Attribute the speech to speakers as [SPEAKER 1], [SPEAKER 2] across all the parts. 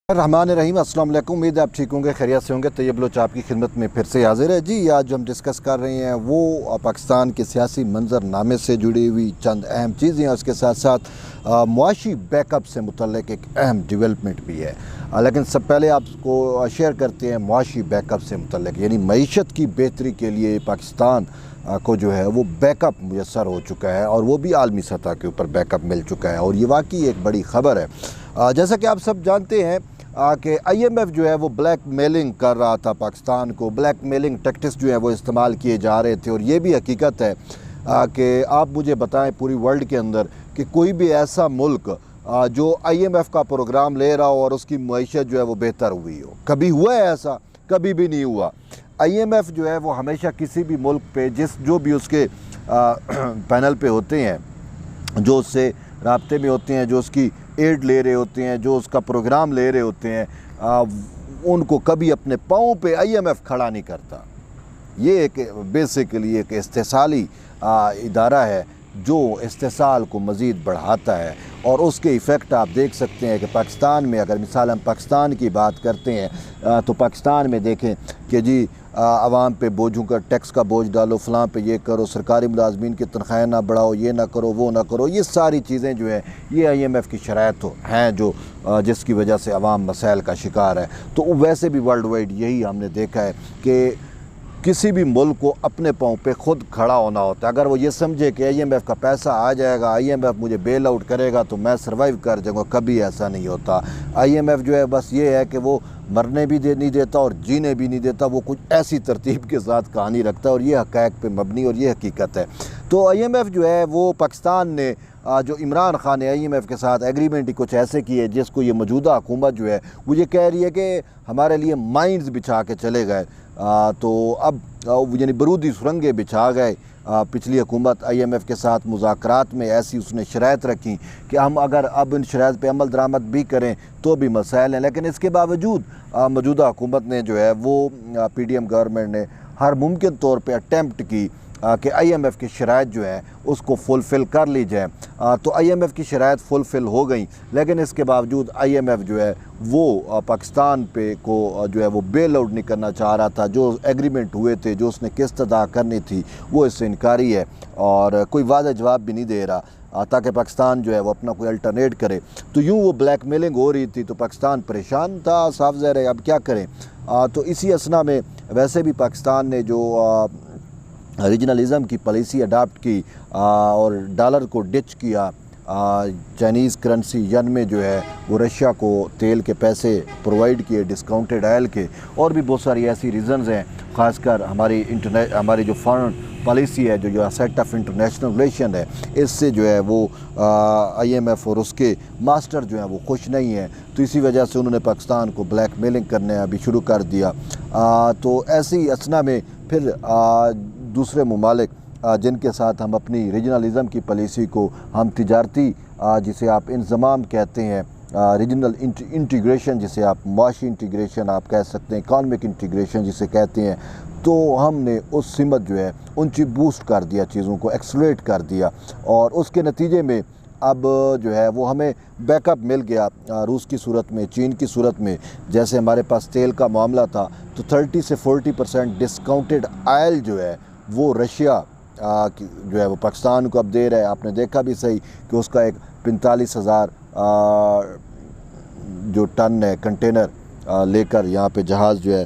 [SPEAKER 1] रहमान रहीम, अस्सलाम वालेकुम। उम्मीद है आप ठीक होंगे, खैरियत से होंगे। तैयब बलोच आपकी खिदमत में फिर से हाजिर है जी। आज जो हम डिस्कस कर रहे हैं वो पाकिस्तान के सियासी मंजरनामे से जुड़ी हुई चंद अहम चीज़ें हैं। उसके साथ साथ मुआशी बैकअप से मुतल्लिक एक अहम डेवलपमेंट भी है। लेकिन सब पहले आपको शेयर करते हैं मुआशी बैकअप से मुतल्लिक, यानी मईशत की बेहतरी के लिए पाकिस्तान को जो है वो बैकअप मुयसर हो चुका है और वो भी आलमी सतह के ऊपर बैकअप मिल चुका है और ये वाकई एक बड़ी ख़बर है। जैसा कि आप सब जानते हैं कि IMF जो है वो ब्लैक मेलिंग कर रहा था पाकिस्तान को। ब्लैक मेलिंग टैक्टिक्स जो है वो इस्तेमाल किए जा रहे थे और ये भी हकीकत है कि आप मुझे बताएं पूरी वर्ल्ड के अंदर कि कोई भी ऐसा मुल्क जो IMF का प्रोग्राम ले रहा हो और उसकी मईशत जो है वो बेहतर हुई हो। कभी हुआ है ऐसा? कभी भी नहीं हुआ। IMF जो है वो हमेशा किसी भी मुल्क पे जो भी उसके पैनल पे होते हैं, जो उससे राब्ते में होते हैं, जो उसकी एड ले रहे होते हैं, जो उसका प्रोग्राम ले रहे होते हैं, उनको कभी अपने पाँव पे IMF खड़ा नहीं करता। ये एक बेसिकली एक इस्तेसाली इदारा है जो इस्तेसाल को मज़ीद बढ़ाता है और उसके इफ़ेक्ट आप देख सकते हैं कि पाकिस्तान में, अगर मिसाल हम पाकिस्तान की बात करते हैं तो पाकिस्तान में देखें कि जी आवाम पे बोझों का टैक्स का बोझ डालो, फ़लाँ पे ये करो, सरकारी मुलाजमीन की तनख्वाहें ना बढ़ाओ, ये ना करो, वो ना करो। ये सारी चीज़ें जो है ये IMF की शराइत हैं जो जिसकी वजह से आवाम मसाइल का शिकार है। तो वैसे भी वर्ल्ड वाइड यही हमने देखा है कि किसी भी मुल्क को अपने पाँव पे खुद खड़ा होना होता है। अगर वो ये समझे कि IMF का पैसा आ जाएगा, IMF मुझे बेल आउट करेगा तो मैं सर्वाइव कर जाऊँगा, कभी ऐसा नहीं होता। IMF जो है बस ये है कि वो मरने भी नहीं देता और जीने भी नहीं देता। वो कुछ ऐसी तरतीब के साथ कहानी रखता है और ये हक़ाइक़ पे मबनी और ये हकीकत है। तो IMF जो है वो पाकिस्तान ने जो इमरान खान ने IMF के साथ एग्रीमेंट ही कुछ ऐसे की है जिसको ये मौजूदा हुकूमत जो है वो ये कह रही है कि हमारे लिए माइंस बिछा के चले गए। तो अब यानी बरूदी सुरंगें बिछा गए। पिछली हुकूमत IMF के साथ मुज़ाकरात में ऐसी उसने शराइत रखी कि हम अगर अब इन शराइत पे अमल दरामद भी करें तो भी मसाइल हैं। लेकिन इसके बावजूद मौजूदा हुकूमत ने जो है वो PDM गवर्नमेंट ने हर मुमकिन तौर पे अटैम्प्ट की कि IMF की शराइत जो है उसको फुलफ़िल कर ली जाए। तो IMF की शराइत फुलफ़िल हो गई, लेकिन इसके बावजूद IMF जो है वो पाकिस्तान पे को जो है वो बेल आउट नहीं करना चाह रहा था। जो एग्रीमेंट हुए थे, जो उसने किस्त अदा करनी थी, वो इससे इनकारी है और कोई वाज़ेह जवाब भी नहीं दे रहा ताकि पाकिस्तान जो है वो अपना कोई अल्टरनेट करे। तो यूँ वो ब्लैकमेलिंग हो रही थी तो पाकिस्तान परेशान था, साफ ज़ाहिर है अब क्या करें। तो इसी असना में वैसे भी पाकिस्तान ने जो रीजनलिज़म की पॉलिसी अडाप्ट की और डॉलर को डिच किया, चाइनीज़ करेंसी यन में जो है वो रशिया को तेल के पैसे प्रोवाइड किए डिस्काउंटेड ऑयल के, और भी बहुत सारी ऐसी रीज़न्स हैं। ख़ासकर हमारी जो फॉरेन पॉलिसी है, जो सेट ऑफ इंटरनेशनल रिलेशन है, इससे जो है वो IMF और उसके मास्टर जो हैं वो खुश नहीं हैं। तो इसी वजह से उन्होंने पाकिस्तान को ब्लैकमेलिंग करने अभी शुरू कर दिया। तो ऐसी असना में फिर दूसरे ममालिक जिनके साथ हम अपनी रीजनलिज़म की पॉलिसी को हम तिजारती जिसे आप इंज़माम कहते हैं, रीजनल इंटीग्रेशन जिसे आप मुआशी इंटीग्रेशन आप कह सकते हैं, इकॉनमिक इंटीग्रेशन जिसे कहते हैं, तो हमने उस सिमत जो है उनकी बूस्ट कर दिया, चीज़ों को एक्सलेट कर दिया और उसके नतीजे में अब जो है वो हमें बैकअप मिल गया रूस की सूरत में, चीन की सूरत में। जैसे हमारे पास तेल का मामला था तो 30 से 40% डिस्काउंटेड ऑयल जो है वो रशिया जो है वो पाकिस्तान को अब दे रहा है। आपने देखा भी सही कि उसका एक 45,000 जो टन है कंटेनर लेकर यहाँ पे जहाज़ जो है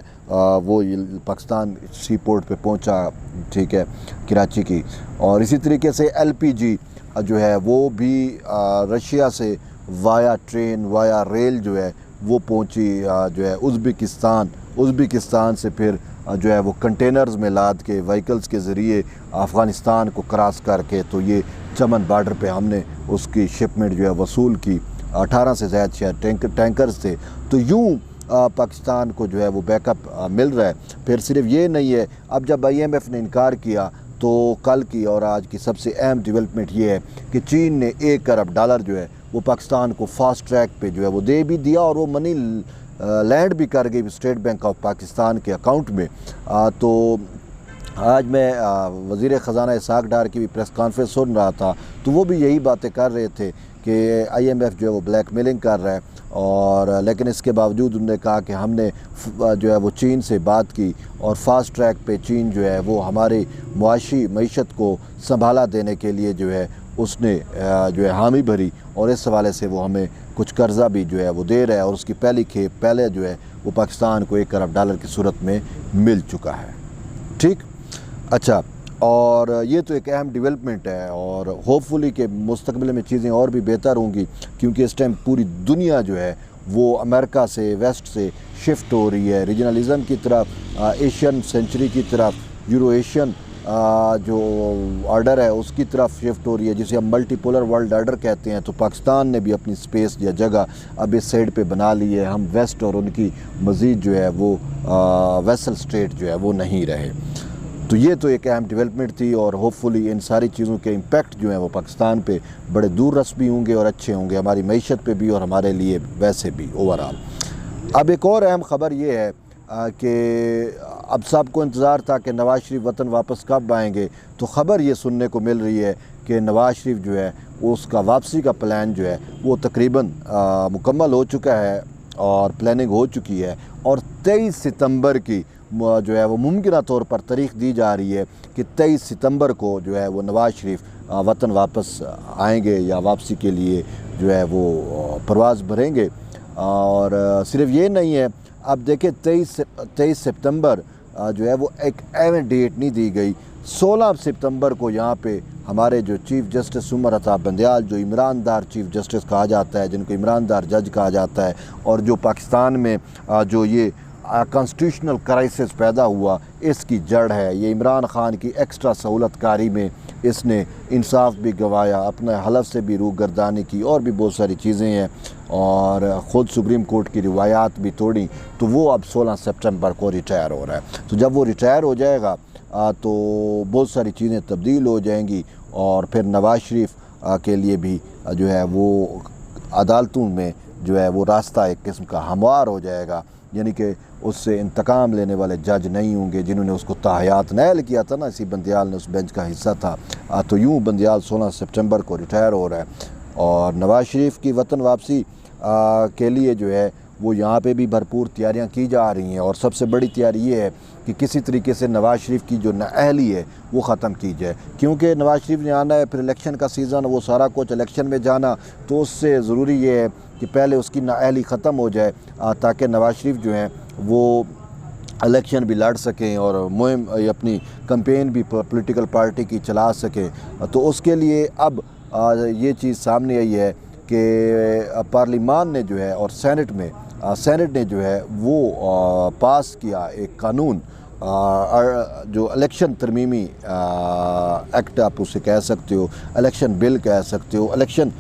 [SPEAKER 1] वो पाकिस्तान सी पोर्ट पे पहुँचा, ठीक है, कराची की। और इसी तरीके से LPG जो है वो भी रशिया से वाया ट्रेन वाया रेल जो है वो पहुँची जो है उज़्बेकिस्तान से फिर जो है वो कंटेनर्स में लाद के व्हीकल्स के ज़रिए अफ़गानिस्तान को क्रॉस करके तो ये चमन बॉर्डर पे हमने उसकी शिपमेंट जो है वसूल की। 18 से ज़्यादा शायद टैंकर्स थे। तो यूँ पाकिस्तान को जो है वो बैकअप मिल रहा है। फिर सिर्फ ये नहीं है, अब जब IMF ने इनकार किया तो कल की और आज की सबसे अहम डेवलपमेंट ये है कि चीन ने $1 अरब जो है वो पाकिस्तान को फास्ट ट्रैक पे जो है वो दे भी दिया और वो मनी लैंड भी कर गई स्टेट बैंक ऑफ पाकिस्तान के अकाउंट में। तो आज मैं वज़ीर ख़ज़ाना इसहाक़ डार की भी प्रेस कॉन्फ्रेंस सुन रहा था तो वो भी यही बातें कर रहे थे कि IMF जो है वो ब्लैकमेलिंग कर रहा है, और लेकिन इसके बावजूद उन्होंने कहा कि हमने जो है वो चीन से बात की और फास्ट ट्रैक पे चीन जो है वो हमारी मुआशी मईशत को संभाला देने के लिए जो है उसने जो है हामी भरी, और इस हवाले से वो हमें कुछ कर्ज़ा भी जो है वो दे रहा है, और उसकी पहली खेप पहले जो है वो पाकिस्तान को $1 अरब की सूरत में मिल चुका है। ठीक, अच्छा, और ये तो एक अहम डेवलपमेंट है, और होपफुली कि मुस्तकबिल में चीज़ें और भी बेहतर होंगी, क्योंकि इस टाइम पूरी दुनिया जो है वो अमेरिका से, वेस्ट से शिफ्ट हो रही है रीजनलिज़म की तरफ, एशियन सेंचुरी की तरफ, यूरो एशियन जो ऑर्डर है उसकी तरफ शिफ्ट हो रही है, जिसे हम मल्टीपोलर वर्ल्ड ऑर्डर कहते हैं। तो पाकिस्तान ने भी अपनी स्पेस या जगह अब इस साइड पे बना ली है। हम वेस्ट और उनकी मज़ीद जो है वो वेसल स्टेट जो है वो नहीं रहे। तो ये तो एक अहम डेवलपमेंट थी, और होपफुली इन सारी चीज़ों के इम्पेक्ट जो हैं वो पाकिस्तान पे बड़े दूर रस भी होंगे और अच्छे होंगे, हमारी मईशत पे भी और हमारे लिए वैसे भी ओवरऑल। अब एक और अहम ख़बर ये है कि अब सबको इंतज़ार था कि नवाज़ शरीफ वतन वापस कब आएंगे। तो ख़बर ये सुनने को मिल रही है कि नवाज़ शरीफ जो है उसका वापसी का प्लान जो है वो तकरीबन मुकम्मल हो चुका है और प्लानिंग हो चुकी है, और 23 सितंबर की जो है वो मुमकिन तौर पर तारीख़ दी जा रही है कि 23 सितंबर को जो है वो नवाज़ शरीफ वतन वापस आएंगे या वापसी के लिए जो है वो परवाज़ भरेंगे। और सिर्फ ये नहीं है, अब देखिए 23 सितंबर जो है वो एक एवं डेट नहीं दी गई। 16 सितंबर को यहाँ पे हमारे जो चीफ़ जस्टिस उमर अता बंदयाल, जो ईमानदार चीफ़ जस्टिस कहा जाता है, जिनको ईमानदार जज कहा जाता है, और जो पाकिस्तान में जो ये कॉन्स्टिट्यूशनल क्राइसिस पैदा हुआ इसकी जड़ है, ये इमरान ख़ान की एक्स्ट्रा सहूलतकारी में इसने इंसाफ भी गंवाया, अपने हलफ से भी रूगर्दानी की, और भी बहुत सारी चीज़ें हैं, और ख़ुद सुप्रीम कोर्ट की रिवायात भी तोड़ी। तो वो अब 16 सितंबर को रिटायर हो रहा है। तो जब वो रिटायर हो जाएगा तो बहुत सारी चीज़ें तब्दील हो जाएंगी, और फिर नवाज़ शरीफ के लिए भी जो है वो अदालतों में जो है वो रास्ता एक किस्म का हमवार हो जाएगा, यानी कि उससे इंतकाम लेने वाले जज नहीं होंगे जिन्होंने उसको ताहयात नायल किया था ना, इसी बंदयाल ने उस बेंच का हिस्सा था। तो यूँ बंदयाल 16 सितंबर को रिटायर हो रहा है, और नवाज़ शरीफ की वतन वापसी के लिए जो है वो यहाँ पे भी भरपूर तैयारियाँ की जा रही हैं। और सबसे बड़ी तैयारी ये है कि किसी तरीके से नवाज़ शरीफ की जो नाअहली है वो ख़त्म की जाए, क्योंकि नवाज़ शरीफ ने आना है, फिर इलेक्शन का सीज़न, वो सारा कुछ इलेक्शन में जाना, तो उससे ज़रूरी ये है कि पहले उसकी नाअहली ख़त्म हो जाए, ताकि नवाज़ शरीफ जो हैं वो इलेक्शन भी लड़ सकें और मुहिम अपनी कैंपेन भी पॉलिटिकल पार्टी की चला सकें। तो उसके लिए अब ये चीज़ सामने आई है कि पार्लिमान ने जो है और सेनेट ने जो है वो पास किया एक कानून, जो इलेक्शन तरमीमी एक्ट आप उसे कह सकते हो, इलेक्शन बिल कह सकते हो। इलेक्शन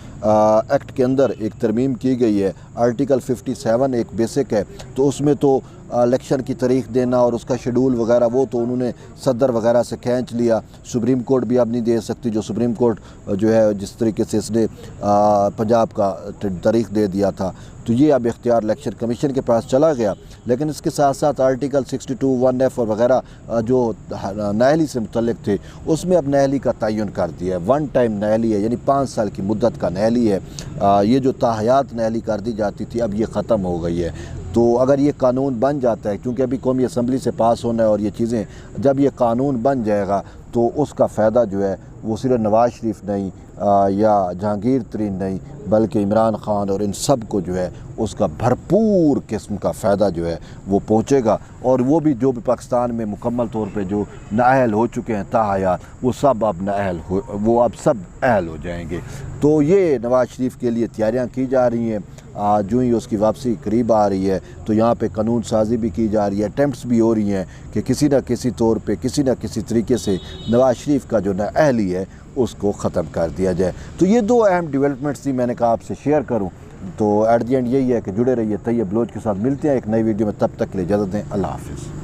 [SPEAKER 1] एक्ट के अंदर एक तरमीम की गई है, आर्टिकल 57 एक बेसिक है, तो उसमें तो इलेक्शन की तारीख देना और उसका शेड्यूल वगैरह वो तो उन्होंने सदर वगैरह से खींच लिया। सुप्रीम कोर्ट भी अब नहीं दे सकती, जो सुप्रीम कोर्ट जो है जिस तरीके से इसने पंजाब का तारीख दे दिया था, तो ये अब इख्तियार इलेक्शन कमीशन के पास चला गया। लेकिन इसके साथ साथ आर्टिकल 62, 1F और वगैरह जो नाअहली से मुतल्लिक थे, उसमें अब नाअहली का तयन कर दिया है। 1 टाइम नाअहली है, यानी 5 साल की मुद्दत का नाअहली है। ये जो ताहयात नाअहली कर दी जाती थी अब ये ख़त्म हो गई है। तो अगर ये कानून बन जाता है, क्योंकि अभी कौमी असम्बली से पास होना है और ये चीज़ें, जब ये कानून बन जाएगा तो उसका फ़ायदा जो है वो सिर्फ नवाज़ शरीफ नहीं या जहांगीर तरीन नहीं, बल्कि इमरान ख़ान और इन सब को जो है उसका भरपूर किस्म का फ़ायदा जो है वो पहुँचेगा। और वो भी जो भी पाकिस्तान में मुकम्मल तौर पे जो नाअहल हो चुके हैं ताहयात, वो सब अब वो अब सब अहल हो जाएंगे। तो ये नवाज़ शरीफ के लिए तैयारियाँ की जा रही हैं। जो ही उसकी वापसी करीब आ रही है तो यहाँ पे कानून साजी भी की जा रही है, अटैम्प्ट्स भी हो रही हैं कि किसी न किसी तौर पे किसी न किसी तरीके से नवाज़ शरीफ का जो नाअहली है उसको ख़त्म कर दिया जाए। तो ये 2 अहम डेवलपमेंट्स थी, मैंने कहा आपसे शेयर करूँ। तो एट द एंड यही है कि जुड़े रहिए तैयब बलोच के साथ। मिलते हैं एक नई वीडियो में, तब तक के लिए इजाज़त दें। अल्लाह हाफ़िज़।